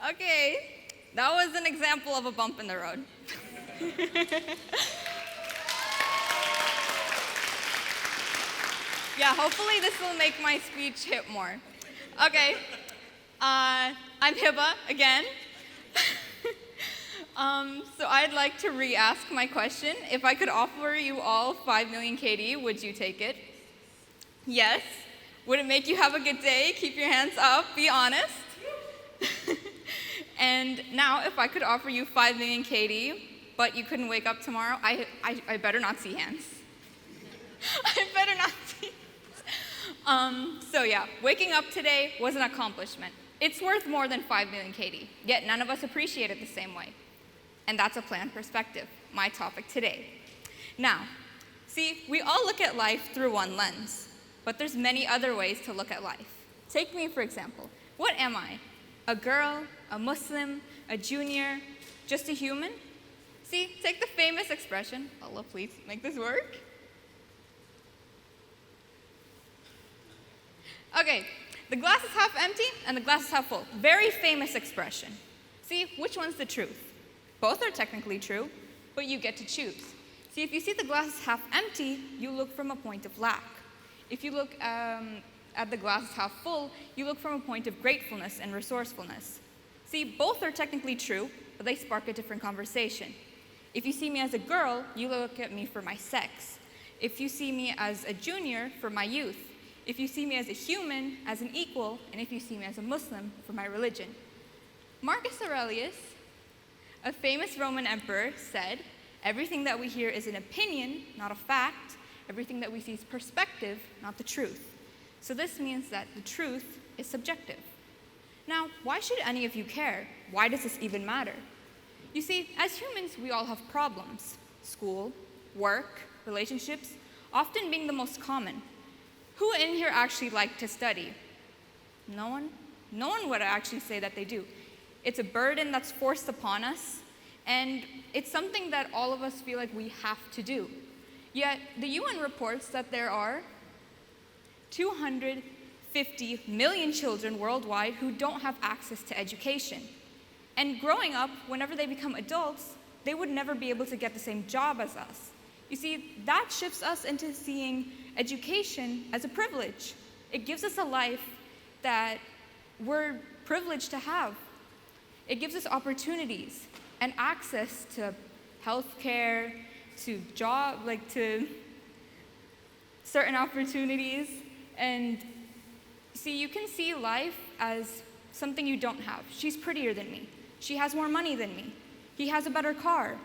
Okay, that was an example of a bump in the road. Yeah, hopefully this will make my speech hit more. Okay, I'm Heba again. So I'd like to re-ask my question. If I could offer you all 5 million KD, would you take it? Yes. Would it make you have a good day? Keep your hands up, be honest. And now, if I could offer you 5 million KD, but you couldn't wake up tomorrow, I better not see hands. I better not see hands. So yeah, waking up today was an accomplishment. It's worth more than 5 million KD, yet none of us appreciate it the same way. And that's a planned perspective, my topic today. Now, see, we all look at life through one lens, but there's many other ways to look at life. Take me, for example. What am I? A girl, a Muslim, a junior, just a human? See, take the famous expression, Allah, please make this work. Okay, the glass is half empty and the glass is half full. Very famous expression. See, which one's the truth? Both are technically true, but you get to choose. See, if you see the glass is half empty, you look from a point of lack. If you look at the glass is half full, you look from a point of gratefulness and resourcefulness. See, both are technically true, but they spark a different conversation. If you see me as a girl, you look at me for my sex. If you see me as a junior, for my youth. If you see me as a human, as an equal, and if you see me as a Muslim, for my religion. Marcus Aurelius, a famous Roman emperor, said, "Everything that we hear is an opinion, not a fact. Everything that we see is perspective, not the truth." So this means that the truth is subjective. Now, why should any of you care? Why does this even matter? You see, as humans, we all have problems. School, work, relationships, often being the most common. Who in here actually like to study? No one? No one would actually say that they do. It's a burden that's forced upon us, and it's something that all of us feel like we have to do. Yet, the UN reports that there are 250 million children worldwide who don't have access to education. And growing up, whenever they become adults, they would never be able to get the same job as us. You see, that shifts us into seeing education as a privilege. It gives us a life that we're privileged to have. It gives us opportunities and access to healthcare, to to certain opportunities. And see, you can see life as something you don't have. She's prettier than me. She has more money than me. He has a better car.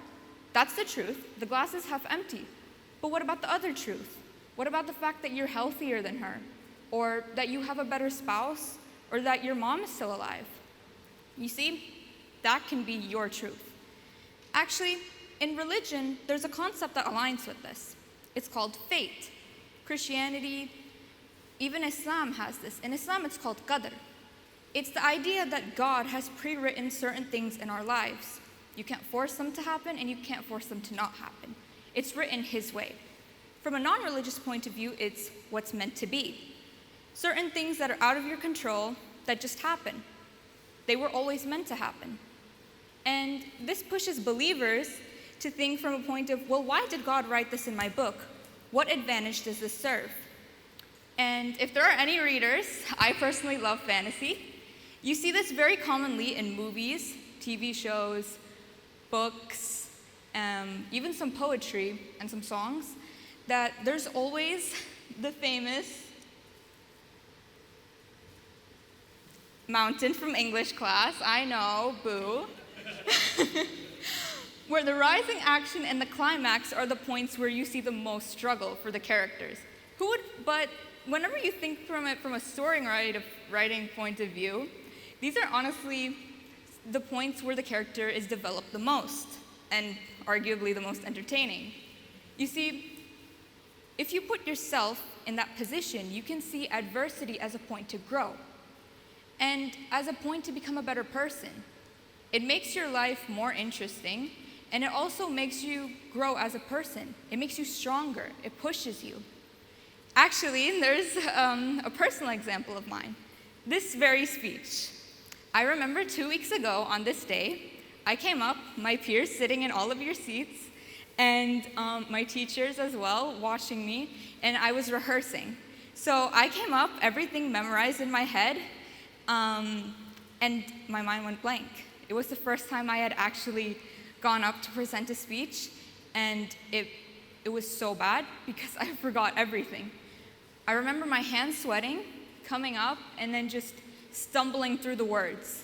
That's the truth. The glass is half empty. But what about the other truth? What about the fact that you're healthier than her? Or that you have a better spouse? Or that your mom is still alive? You see, that can be your truth. Actually, in religion, there's a concept that aligns with this. It's called fate. Christianity, even Islam has this. In Islam, it's called qadr. It's the idea that God has pre-written certain things in our lives. You can't force them to happen, and you can't force them to not happen. It's written His way. From a non-religious point of view, it's what's meant to be. Certain things that are out of your control that just happen. They were always meant to happen. And this pushes believers to think from a point of, well, why did God write this in my book? What advantage does this serve? And if there are any readers, I personally love fantasy. You see this very commonly in movies, TV shows, books, even some poetry and some songs, that there's always the famous mountain from English class, I know, boo, where the rising action and the climax are the points where you see the most struggle for the characters. But whenever you think from it from a writing point of view, these are honestly the points where the character is developed the most, and arguably the most entertaining. You see, if you put yourself in that position, you can see adversity as a point to grow, and as a point to become a better person. It makes your life more interesting, and it also makes you grow as a person. It makes you stronger. It pushes you. Actually, there's a personal example of mine. This very speech. I remember 2 weeks ago on this day, I came up, my peers sitting in all of your seats, and my teachers as well watching me, and I was rehearsing. So I came up, everything memorized in my head, and my mind went blank. It was the first time I had actually gone up to present a speech, and it was so bad because I forgot everything. I remember my hands sweating, coming up, and then just stumbling through the words.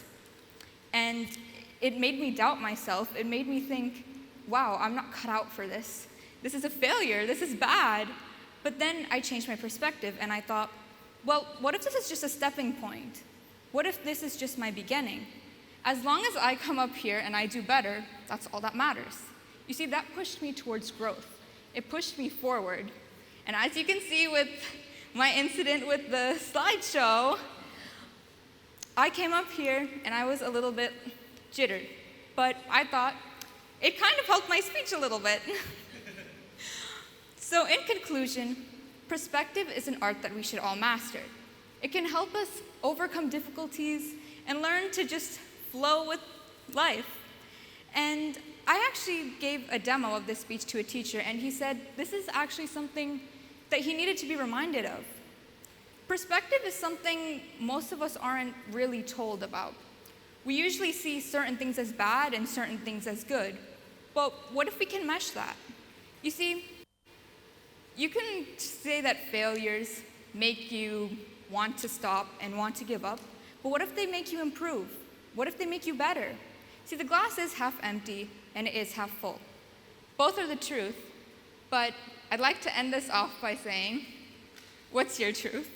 And it made me doubt myself. It made me think, wow, I'm not cut out for this. This is a failure. This is bad. But then I changed my perspective, and I thought, well, what if this is just a stepping point? What if this is just my beginning? As long as I come up here and I do better, that's all that matters. You see, that pushed me towards growth. It pushed me forward. And as you can see with my incident with the slideshow, I came up here and I was a little bit jittered. But I thought it kind of helped my speech a little bit. So in conclusion, perspective is an art that we should all master. It can help us overcome difficulties and learn to just flow with life. And I actually gave a demo of this speech to a teacher, and he said this is actually something that he needed to be reminded of. Perspective is something most of us aren't really told about. We usually see certain things as bad and certain things as good. But what if we can mesh that? You see, you can say that failures make you want to stop and want to give up, but what if they make you improve? What if they make you better? See, the glass is half empty and it is half full. Both are the truth, but I'd like to end this off by saying, what's your truth?